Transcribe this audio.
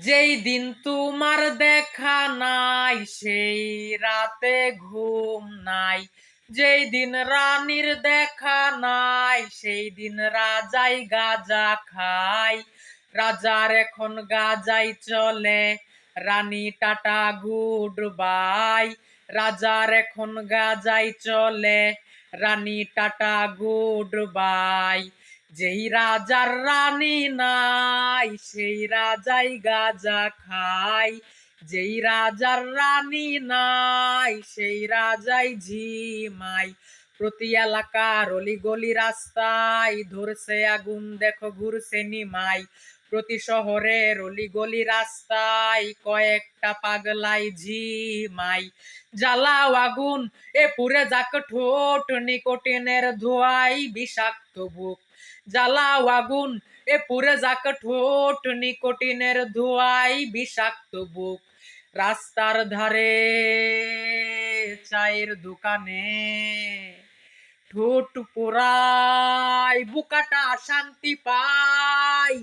যেই দিন তোমার দেখা নাই সেই রাতে ঘুম নাই। যেই দিন রানীর দেখা নাই সেই দিন রাজাই গাজা খায়। রাজার এখন গাজাই চলে, রানী টাটা গুড বাই। রাজার এখন গাজাই চলে, রানী টাটা গুড বাই। যেই রাজার রানী নাই সেই রাজাই গাজা খায়। যেই রাজার রানী নাই সেই রাজাই ঝিমাই। প্রতি এলাকার অলি গলি রাস্তায় ধরছে আগুন, দেখো ঘুরছে নিমাই। প্রতি শহরের অলি গলি রাস্তায় কয়েকটা পাগলাই ঝিমাই। জ্বালাও আগুন এ পুরে যাক ঠোঁট, নিকোটিনের ধোঁয়াই বিষাক্ত বুক। জ্বালাও আগুন এ পুরে যাক ঠোঁট, নিকোটিনের ধোঁয়াই বিষাক্ত বুক। রাস্তার ধারে চায়ের দোকানে ঠোঁট পোড়াই, বুকাটা শান্তি পায়।